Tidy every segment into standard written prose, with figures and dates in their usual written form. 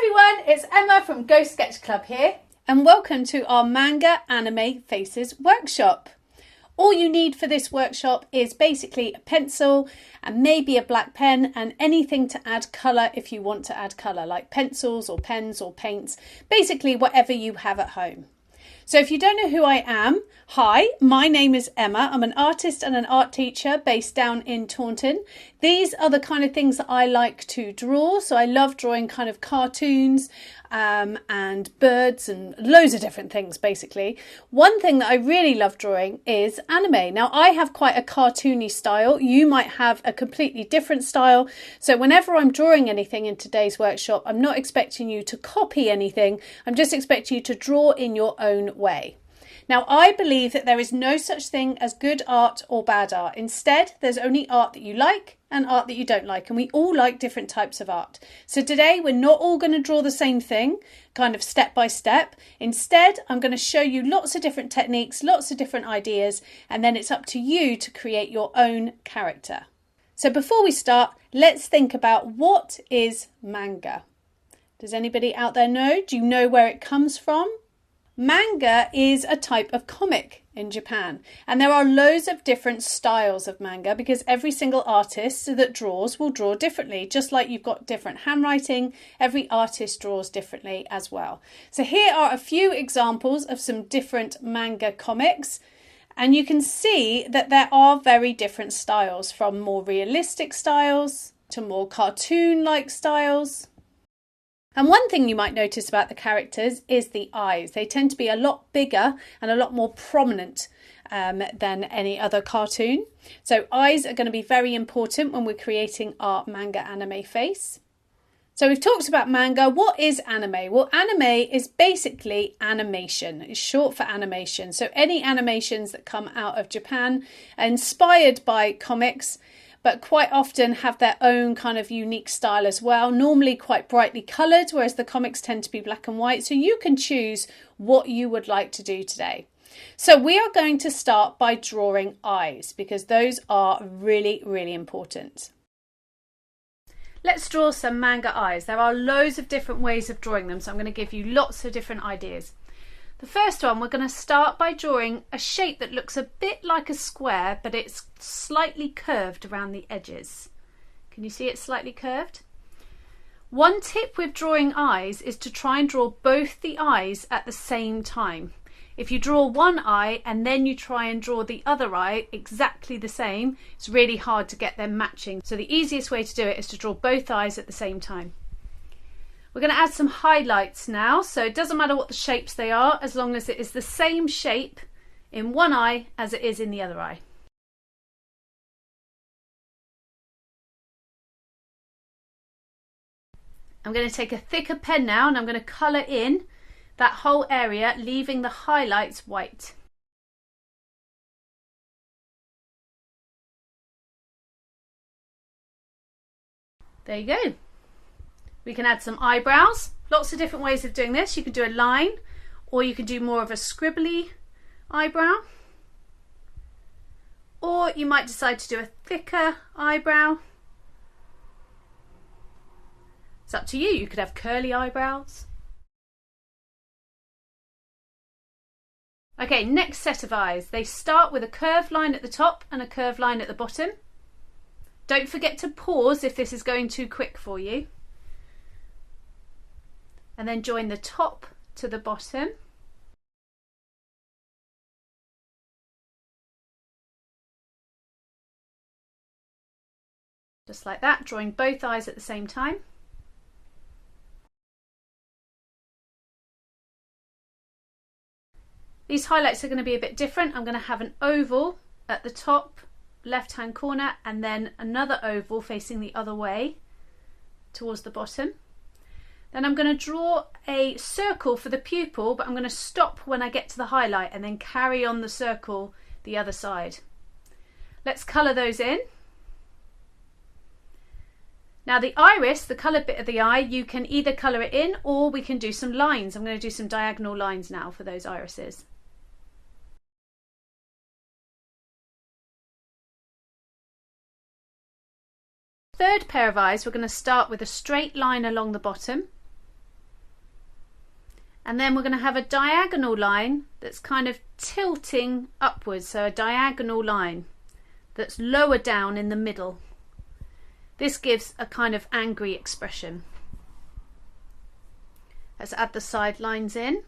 everyone, it's Emma from Go Sketch Club here, and welcome to our Manga Anime Faces workshop. All you need for this workshop is basically a pencil and maybe a black pen and anything to add colour if you want to add colour, like pencils or pens or paints, basically whatever you have at home. So if you don't know who I am, hi, my name is Emma. I'm an artist and an art teacher based down in Taunton. These are the kind of things that I like to draw. So I love drawing kind of cartoons and birds and loads of different things, basically. One thing that I really love drawing is anime. Now, I have quite a cartoony style. You might have a completely different style. So whenever I'm drawing anything in today's workshop, I'm not expecting you to copy anything. I'm just expecting you to draw in your own way. Now, I believe that there is no such thing as good art or bad art. Instead, there's only art that you like and art that you don't like. And we all like different types of art. So today, we're not all going to draw the same thing, kind of step by step. Instead, I'm going to show you lots of different techniques, lots of different ideas, and then it's up to you to create your own character. So before we start, let's think about what is manga. Does anybody out there know? Do you know where it comes from? Manga is a type of comic in Japan, and there are loads of different styles of manga because every single artist that draws will draw differently. Just like you've got different handwriting, every artist draws differently as well. So here are a few examples of some different manga comics, and you can see that there are very different styles, from more realistic styles to more cartoon-like styles. And one thing you might notice about the characters is the eyes. They tend to be a lot bigger and a lot more prominent than any other cartoon. So eyes are going to be very important when we're creating our manga anime face. So we've talked about manga. What is anime? Well, anime is basically animation. It's short for animation. So any animations that come out of Japan are inspired by comics, but quite often have their own kind of unique style as well, normally quite brightly coloured, whereas the comics tend to be black and white. So you can choose what you would like to do today. So we are going to start by drawing eyes because those are really, really important. Let's draw some manga eyes. There are loads of different ways of drawing them, so I'm going to give you lots of different ideas. The first one, we're going to start by drawing a shape that looks a bit like a square, but it's slightly curved around the edges. Can you see it's slightly curved? One tip with drawing eyes is to try and draw both the eyes at the same time. If you draw one eye and then you try and draw the other eye exactly the same, it's really hard to get them matching. So the easiest way to do it is to draw both eyes at the same time. We're going to add some highlights now, so it doesn't matter what the shapes they are, as long as it is the same shape in one eye as it is in the other eye. I'm going to take a thicker pen now and I'm going to colour in that whole area, leaving the highlights white. There you go. We can add some eyebrows. Lots of different ways of doing this. You can do a line, or you can do more of a scribbly eyebrow. Or you might decide to do a thicker eyebrow. It's up to you. You could have curly eyebrows. Okay, next set of eyes. They start with a curved line at the top and a curved line at the bottom. Don't forget to pause if this is going too quick for you. And then join the top to the bottom. Just like that, drawing both eyes at the same time. These highlights are going to be a bit different. I'm going to have an oval at the top left hand corner and then another oval facing the other way towards the bottom. Then I'm going to draw a circle for the pupil, but I'm going to stop when I get to the highlight and then carry on the circle the other side. Let's colour those in. Now the iris, the coloured bit of the eye, you can either colour it in or we can do some lines. I'm going to do some diagonal lines now for those irises. Third pair of eyes, we're going to start with a straight line along the bottom. And then we're going to have a diagonal line that's kind of tilting upwards, so a diagonal line that's lower down in the middle. This gives a kind of angry expression. Let's add the side lines in.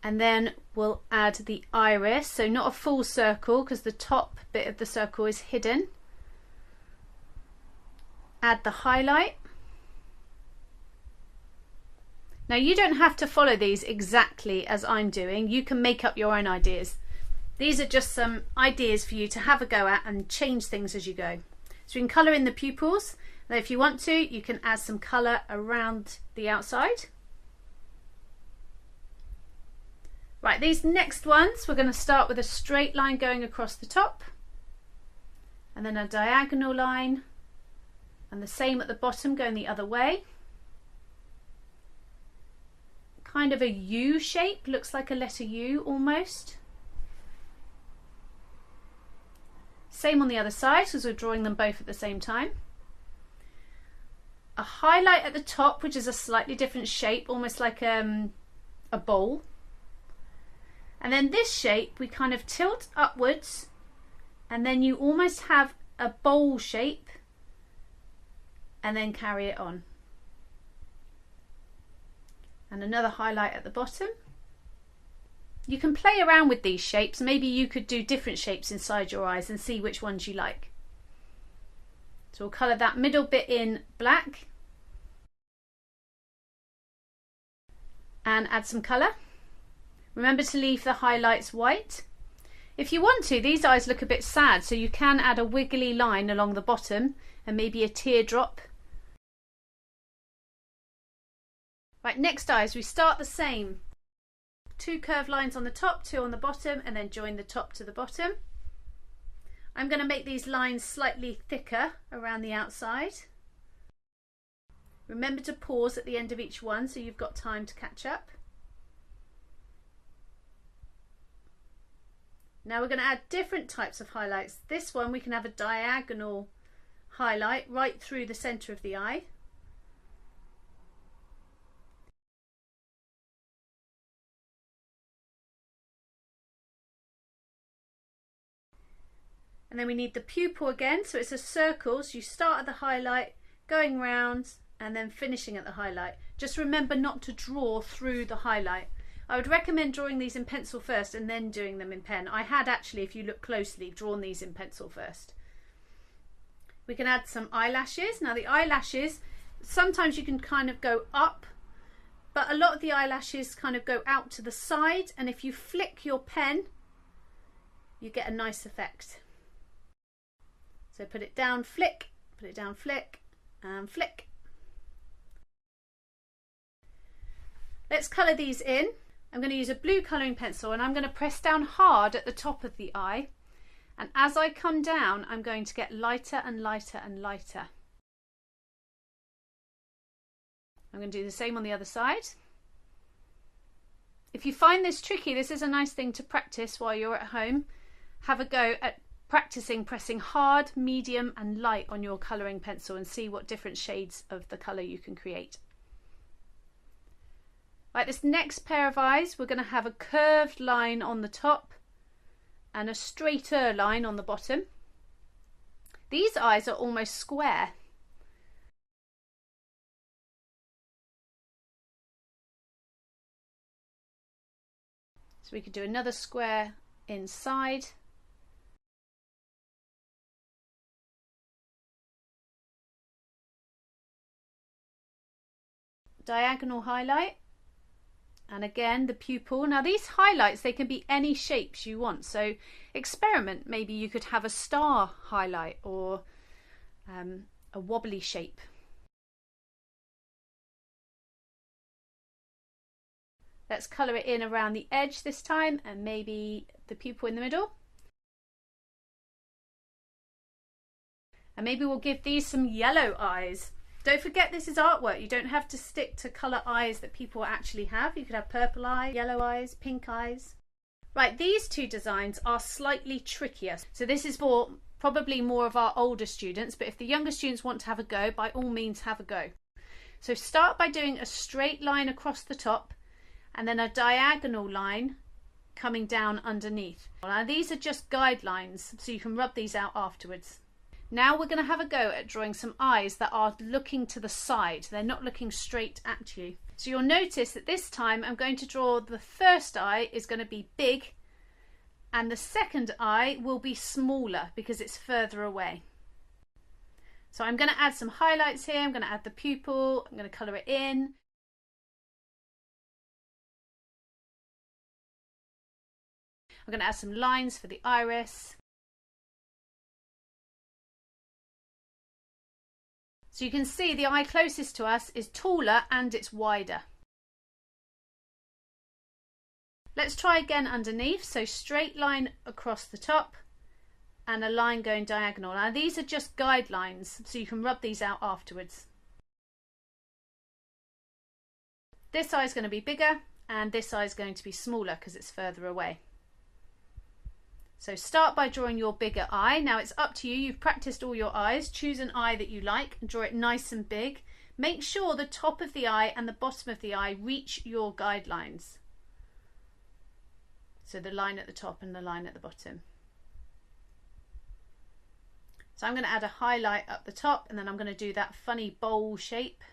And then we'll add the iris, so not a full circle because the top bit of the circle is hidden. Add the highlight. Now you don't have to follow these exactly as I'm doing, you can make up your own ideas. These are just some ideas for you to have a go at and change things as you go. So you can colour in the pupils, and if you want to you can add some colour around the outside. Right, these next ones we're going to start with a straight line going across the top and then a diagonal line, and the same at the bottom going the other way. Kind of a U shape, looks like a letter U almost. Same on the other side because we're drawing them both at the same time. A highlight at the top which is a slightly different shape, almost like a bowl. And then this shape we kind of tilt upwards and then you almost have a bowl shape and then carry it on. And another highlight at the bottom. You can play around with these shapes. Maybe you could do different shapes inside your eyes and see which ones you like. So we'll colour that middle bit in black and add some colour. Remember to leave the highlights white. If you want to, these eyes look a bit sad, so you can add a wiggly line along the bottom and maybe a teardrop. Right, next eyes, we start the same. 2 curved lines on the top, 2 on the bottom, and then join the top to the bottom. I'm going to make these lines slightly thicker around the outside. Remember to pause at the end of each one so you've got time to catch up. Now we're going to add different types of highlights. This one we can have a diagonal highlight right through the centre of the eye. And then we need the pupil again, so it's a circle, so you start at the highlight, going round and then finishing at the highlight. Just remember not to draw through the highlight. I would recommend drawing these in pencil first and then doing them in pen. I had actually, if you look closely, drawn these in pencil first. We can add some eyelashes. Now the eyelashes, sometimes you can kind of go up, but a lot of the eyelashes kind of go out to the side, and if you flick your pen, you get a nice effect. So put it down, flick, put it down, flick, and flick. Let's colour these in. I'm going to use a blue colouring pencil and I'm going to press down hard at the top of the eye, and as I come down I'm going to get lighter and lighter and lighter. I'm going to do the same on the other side. If you find this tricky, this is a nice thing to practice while you're at home. Have a go at practicing pressing hard, medium and light on your colouring pencil and see what different shades of the colour you can create. Right, this next pair of eyes, we're going to have a curved line on the top and a straighter line on the bottom. These eyes are almost square. So we could do another square inside. Diagonal highlight. And again the pupil. Now these highlights, they can be any shapes you want, so experiment. Maybe you could have a star highlight or a wobbly shape. Let's colour it in around the edge this time and maybe the pupil in the middle. And maybe we'll give these some yellow eyes. Don't forget this is artwork. You don't have to stick to colour eyes that people actually have. You could have purple eye, yellow eyes, pink eyes. Right, these two designs are slightly trickier. So this is for probably more of our older students, but if the younger students want to have a go, by all means have a go. So start by doing a straight line across the top and then a diagonal line coming underneath. Now these are just guidelines, so you can rub these out afterwards. Now we're going to have a go at drawing some eyes that are looking to the side. They're not looking straight at you. So you'll notice that this time I'm going to draw the first eye is going to be big, and the second eye will be smaller because it's further away. So I'm going to add some highlights here. I'm going to add the pupil. I'm going to colour it in. I'm going to add some lines for the iris. So you can see the eye closest to us is taller and it's wider. Let's try again underneath. So straight line across the top and a line going diagonal. Now these are just guidelines, so you can rub these out afterwards. This eye is going to be bigger and this eye is going to be smaller because it's further away. So start by drawing your bigger eye. Now it's up to you. You've practiced all your eyes. Choose an eye that you like and draw it nice and big. Make sure the top of the eye and the bottom of the eye reach your guidelines. So the line at the top and the line at the bottom. So I'm going to add a highlight up the top, and then I'm going to do that funny bowl shape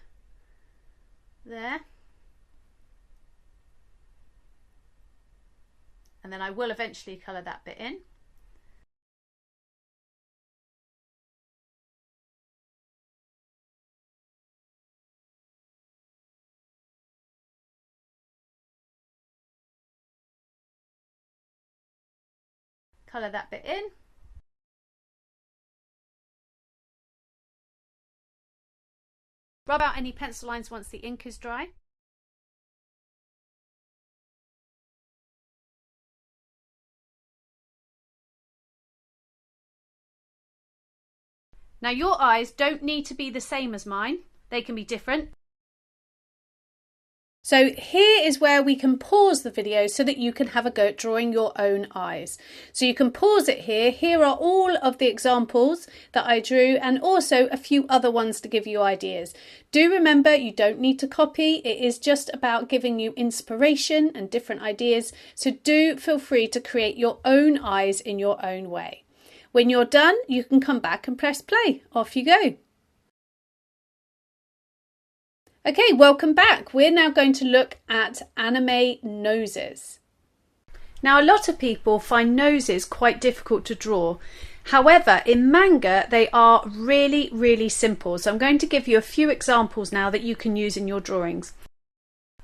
there. And then I will eventually colour that bit in. Colour that bit in. Rub out any pencil lines once the ink is dry. Now your eyes don't need to be the same as mine, they can be different. So here is where we can pause the video so that you can have a go at drawing your own eyes. So you can pause it here. Here are all of the examples that I drew and also a few other ones to give you ideas. Do remember you don't need to copy. It is just about giving you inspiration and different ideas. So do feel free to create your own eyes in your own way. When you're done, you can come back and press play. Off you go. Okay, welcome back. We're now going to look at anime noses. Now, a lot of people find noses quite difficult to draw. However, in manga, they are really, really simple. So I'm going to give you a few examples now that you can use in your drawings.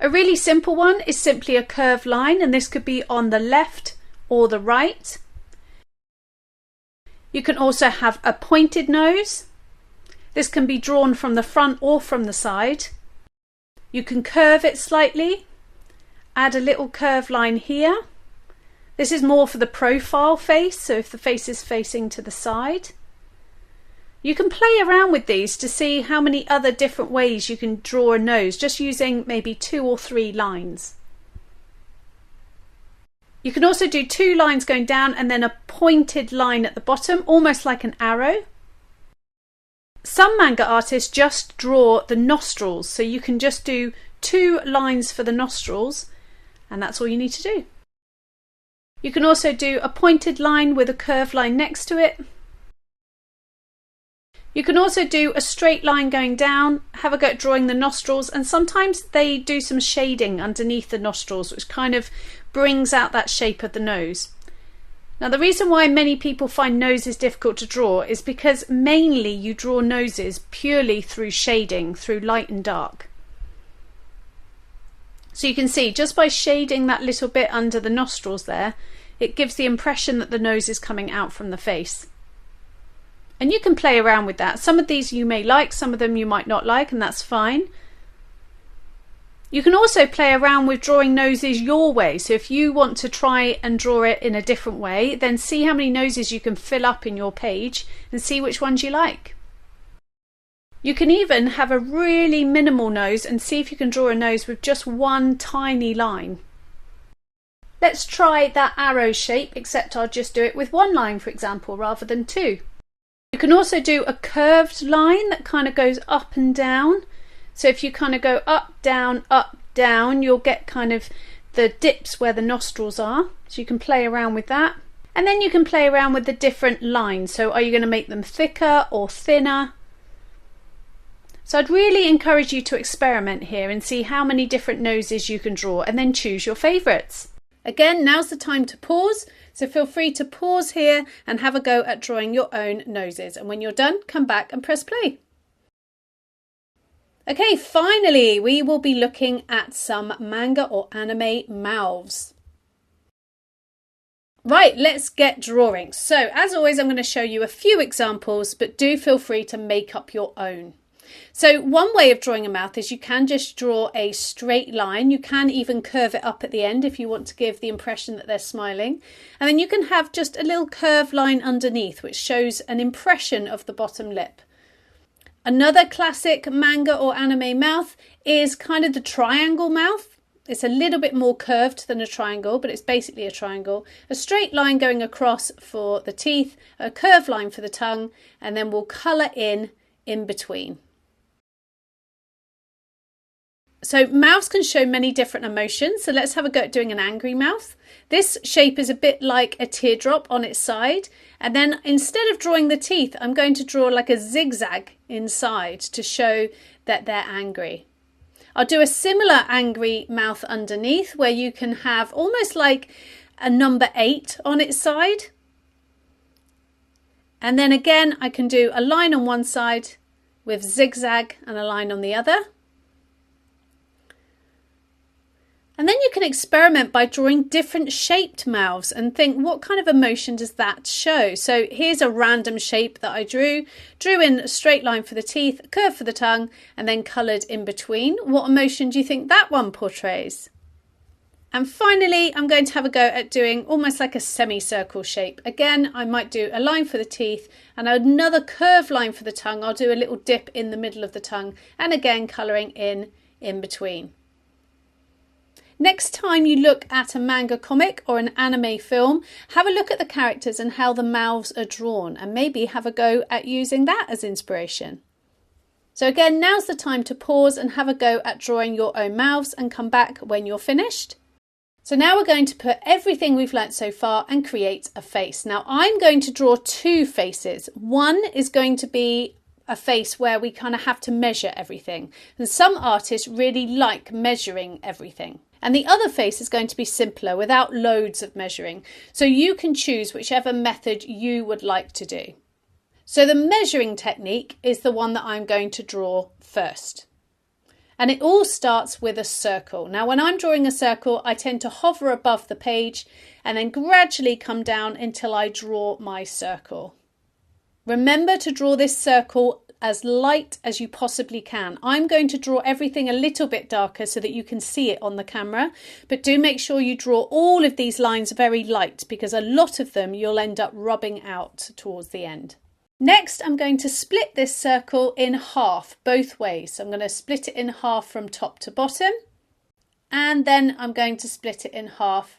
A really simple one is simply a curved line, and this could be on the left or the right. You can also have a pointed nose. This can be drawn from the front or from the side. You can curve it slightly, add a little curved line here. This is more for the profile face, so if the face is facing to the side. You can play around with these to see how many other different ways you can draw a nose, just using maybe 2 or 3 lines. You can also do 2 lines going down and then a pointed line at the bottom, almost like an arrow. Some manga artists just draw the nostrils, so you can just do 2 lines for the nostrils, and that's all you need to do. You can also do a pointed line with a curved line next to it. You can also do a straight line going down, have a go at drawing the nostrils, and sometimes they do some shading underneath the nostrils, which kind of brings out that shape of the nose. Now, the reason why many people find noses difficult to draw is because mainly you draw noses purely through shading, through light and dark. So you can see just by shading that little bit under the nostrils there, it gives the impression that the nose is coming out from the face. And you can play around with that. Some of these you may like, some of them you might not like, and that's fine. You can also play around with drawing noses your way. So if you want to try and draw it in a different way, then see how many noses you can fill up in your page and see which ones you like. You can even have a really minimal nose and see if you can draw a nose with just 1 tiny line. Let's try that arrow shape, except I'll just do it with 1 line, for example, rather than 2. You can also do a curved line that kind of goes up and down. So if you kind of go up, down, you'll get kind of the dips where the nostrils are. So you can play around with that. And then you can play around with the different lines. So are you going to make them thicker or thinner? So I'd really encourage you to experiment here and see how many different noses you can draw and then choose your favourites. Again, now's the time to pause. So feel free to pause here and have a go at drawing your own noses. And when you're done, come back and press play. Okay, finally, we will be looking at some manga or anime mouths. Right, let's get drawing. So as always, I'm going to show you a few examples, but do feel free to make up your own. So one way of drawing a mouth is you can just draw a straight line. You can even curve it up at the end if you want to give the impression that they're smiling. And then you can have just a little curved line underneath, which shows an impression of the bottom lip. Another classic manga or anime mouth is kind of the triangle mouth. It's a little bit more curved than a triangle, but it's basically a triangle. A straight line going across for the teeth, a curved line for the tongue, and then we'll colour in between. So mouths can show many different emotions. So let's have a go at doing an angry mouth. This shape is a bit like a teardrop on its side. And then instead of drawing the teeth, I'm going to draw like a zigzag inside to show that they're angry. I'll do a similar angry mouth underneath where you can have almost like a number 8 on its side. And then again, I can do a line on one side with zigzag and a line on the other. And then you can experiment by drawing different shaped mouths and think, what kind of emotion does that show? So here's a random shape that I drew in a straight line for the teeth, a curve for the tongue, and then coloured in between. What emotion do you think that one portrays? And finally, I'm going to have a go at doing almost like a semicircle shape. Again, I might do a line for the teeth and another curved line for the tongue. I'll do a little dip in the middle of the tongue and again colouring in between. Next time you look at a manga comic or an anime film, have a look at the characters and how the mouths are drawn and maybe have a go at using that as inspiration. So again, now's the time to pause and have a go at drawing your own mouths and come back when you're finished. So now we're going to put everything we've learnt so far and create a face. Now I'm going to draw 2 faces. One is going to be a face where we kind of have to measure everything. And some artists really like measuring everything. And the other face is going to be simpler without loads of measuring. So you can choose whichever method you would like to do. So the measuring technique is the one that I'm going to draw first. And it all starts with a circle. Now when I'm drawing a circle, I tend to hover above the page and then gradually come down until I draw my circle. Remember to draw this circle as light as you possibly can. I'm going to draw everything a little bit darker so that you can see it on the camera, but do make sure you draw all of these lines very light because a lot of them you'll end up rubbing out towards the end. Next, I'm going to split this circle in half both ways. So I'm going to split it in half from top to bottom, and then I'm going to split it in half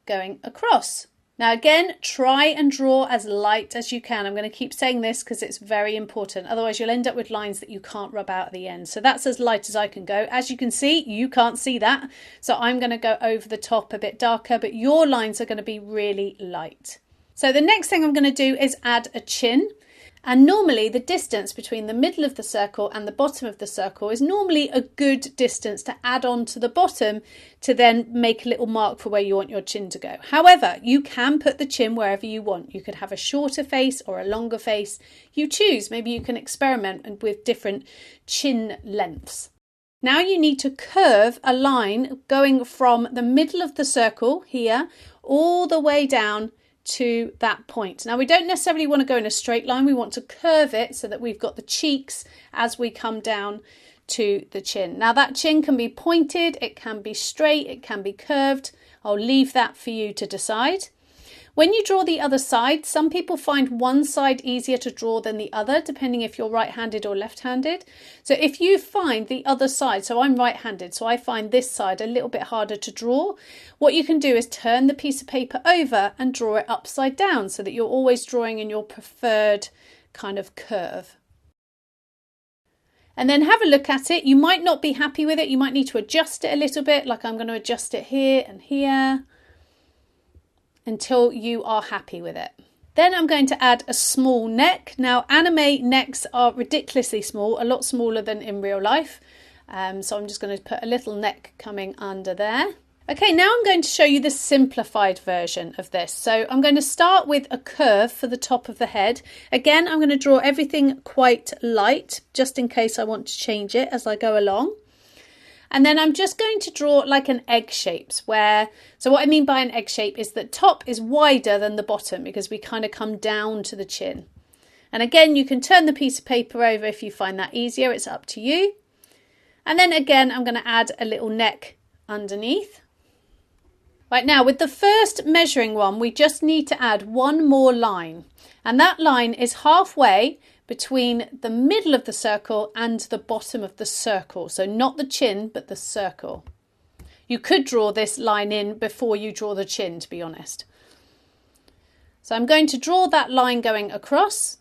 going across. Now again, try and draw as light as you can. I'm going to keep saying this because it's very important. Otherwise you'll end up with lines that you can't rub out at the end. So that's as light as I can go. As you can see, you can't see that. So I'm going to go over the top a bit darker, but your lines are going to be really light. So the next thing I'm going to do is add a chin. And normally the distance between the middle of the circle and the bottom of the circle is normally a good distance to add on to the bottom to then make a little mark for where you want your chin to go. However, you can put the chin wherever you want. You could have a shorter face or a longer face. You choose. Maybe you can experiment with different chin lengths. Now you need to curve a line going from the middle of the circle here all the way down to that point. Now we don't necessarily want to go in a straight line, we want to curve it so that we've got the cheeks as we come down to the chin. Now that chin can be pointed, it can be straight, it can be curved. I'll leave that for you to decide. When you draw the other side, some people find one side easier to draw than the other, depending if you're right-handed or left-handed. So if you find the other side, so I'm right-handed, so I find this side a little bit harder to draw, what you can do is turn the piece of paper over and draw it upside down so that you're always drawing in your preferred kind of curve. And then have a look at it. You might not be happy with it. You might need to adjust it a little bit, like I'm going to adjust it here and here until you are happy with it. Then I'm going to add a small neck. Now, anime necks are ridiculously small, a lot smaller than in real life. So I'm just going to put a little neck coming under there. Okay, now I'm going to show you the simplified version of this. So I'm going to start with a curve for the top of the head. Again, I'm going to draw everything quite light, just in case I want to change it as I go along. And then I'm just going to draw like an egg shape so what I mean by an egg shape is that top is wider than the bottom because we kind of come down to the chin. And again, you can turn the piece of paper over if you find that easier, it's up to you. And then again, I'm going to add a little neck underneath. Right, now with the first measuring one, we just need to add one more line. And that line is halfway between the middle of the circle and the bottom of the circle. So not the chin, but the circle. You could draw this line in before you draw the chin, to be honest. So I'm going to draw that line going across.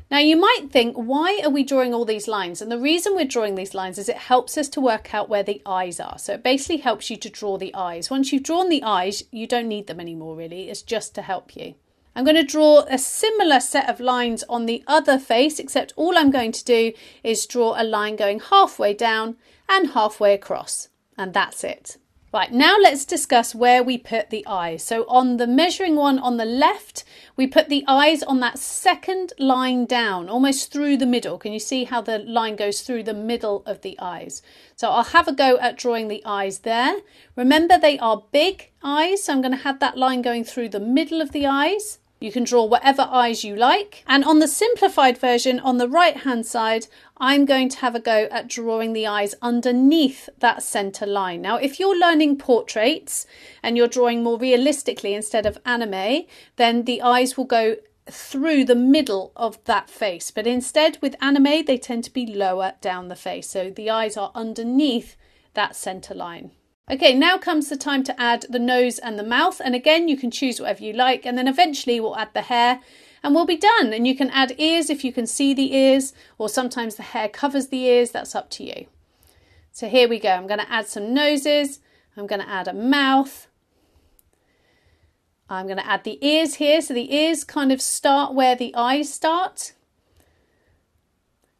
Now you might think, why are we drawing all these lines? And the reason we're drawing these lines is it helps us to work out where the eyes are. So it basically helps you to draw the eyes. Once you've drawn the eyes, you don't need them anymore really. It's just to help you. I'm going to draw a similar set of lines on the other face, except all I'm going to do is draw a line going halfway down and halfway across. And that's it. Right, now let's discuss where we put the eyes. So on the measuring one on the left, we put the eyes on that second line down, almost through the middle. Can you see how the line goes through the middle of the eyes? So I'll have a go at drawing the eyes there. Remember, they are big eyes, so I'm going to have that line going through the middle of the eyes. You can draw whatever eyes you like. And on the simplified version, on the right hand side, I'm going to have a go at drawing the eyes underneath that centre line. Now, if you're learning portraits and you're drawing more realistically instead of anime, then the eyes will go through the middle of that face. But instead with anime, they tend to be lower down the face. So the eyes are underneath that centre line. Okay, now comes the time to add the nose and the mouth. And again, you can choose whatever you like. And then eventually we'll add the hair and we'll be done. And you can add ears if you can see the ears, or sometimes the hair covers the ears. That's up to you. So here we go. I'm going to add some noses. I'm going to add a mouth. I'm going to add the ears here. So the ears kind of start where the eyes start.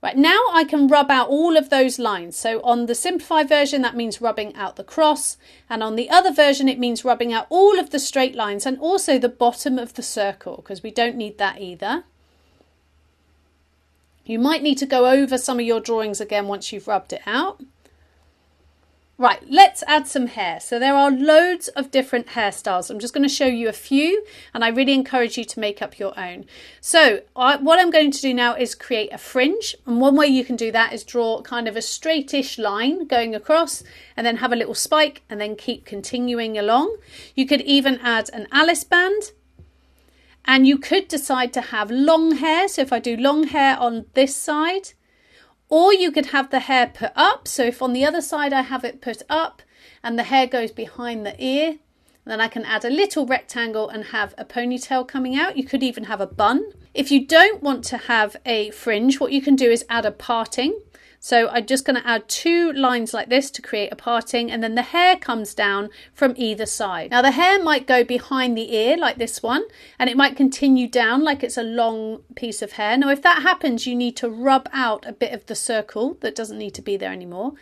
Right, now I can rub out all of those lines. So on the simplified version, that means rubbing out the cross. And on the other version, it means rubbing out all of the straight lines and also the bottom of the circle, because we don't need that either. You might need to go over some of your drawings again once you've rubbed it out. Right, let's add some hair. So there are loads of different hairstyles. I'm just going to show you a few, and I really encourage you to make up your own. So what I'm going to do now is create a fringe. And one way you can do that is draw kind of a straightish line going across and then have a little spike and then keep continuing along. You could even add an Alice band. And you could decide to have long hair. So if I do long hair on this side, or you could have the hair put up. So if on the other side I have it put up and the hair goes behind the ear, then I can add a little rectangle and have a ponytail coming out. You could even have a bun. If you don't want to have a fringe, what you can do is add a parting. So I'm just going to add two lines like this to create a parting, and then the hair comes down from either side. Now the hair might go behind the ear like this one, and it might continue down like it's a long piece of hair. Now if that happens, you need to rub out a bit of the circle that doesn't need to be there anymore.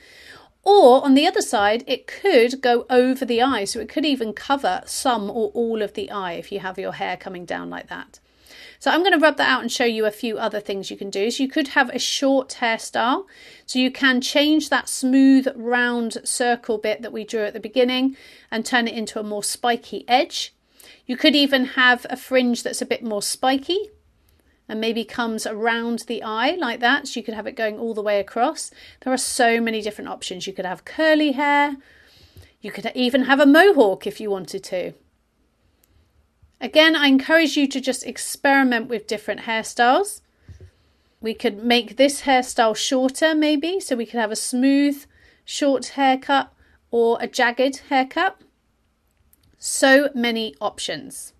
Or on the other side, it could go over the eye, so it could even cover some or all of the eye if you have your hair coming down like that. So I'm going to rub that out and show you a few other things you can do. So you could have a short hairstyle. So you can change that smooth round circle bit that we drew at the beginning and turn it into a more spiky edge. You could even have a fringe that's a bit more spiky and maybe comes around the eye like that. So you could have it going all the way across. There are so many different options. You could have curly hair. You could even have a mohawk if you wanted to. Again, I encourage you to just experiment with different hairstyles. We could make this hairstyle shorter maybe, so we could have a smooth, short haircut or a jagged haircut. So many options.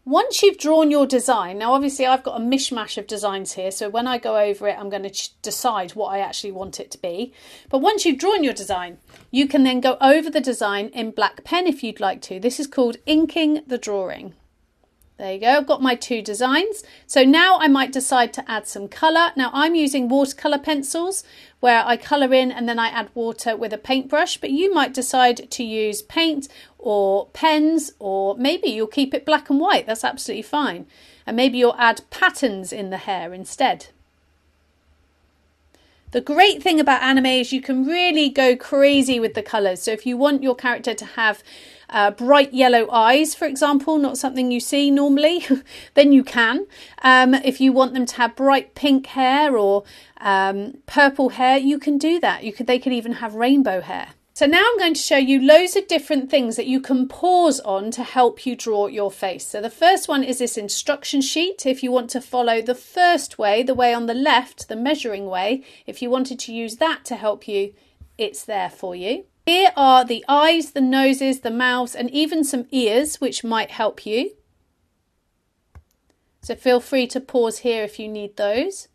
Once you've drawn your design, now obviously I've got a mishmash of designs here, so when I go over it I'm going to decide what I actually want it to be. But once you've drawn your design, you can then go over the design in black pen if you'd like to. This is called inking the drawing. There you go, I've got my 2 designs. So now I might decide to add some colour. Now I'm using watercolour pencils where I colour in and then I add water with a paintbrush, but you might decide to use paint or pens, or maybe you'll keep it black and white, that's absolutely fine. And maybe you'll add patterns in the hair instead. The great thing about anime is you can really go crazy with the colours. So if you want your character to have bright yellow eyes, for example, not something you see normally, then you can. If you want them to have bright pink hair or purple hair, you can do that. They could even have rainbow hair. So now I'm going to show you loads of different things that you can pause on to help you draw your face. So the first one is this instruction sheet. If you want to follow the first way, the way on the left, the measuring way, if you wanted to use that to help you, it's there for you. Here are the eyes, the noses, the mouths, and even some ears, which might help you. So feel free to pause here if you need those.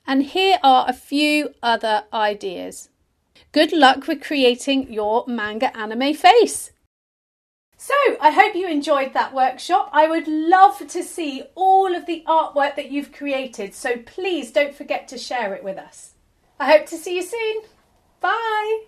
And here are a few other ideas. Good luck with creating your manga anime face. So I hope you enjoyed that workshop. I would love to see all of the artwork that you've created, so please don't forget to share it with us. I hope to see you soon. Bye.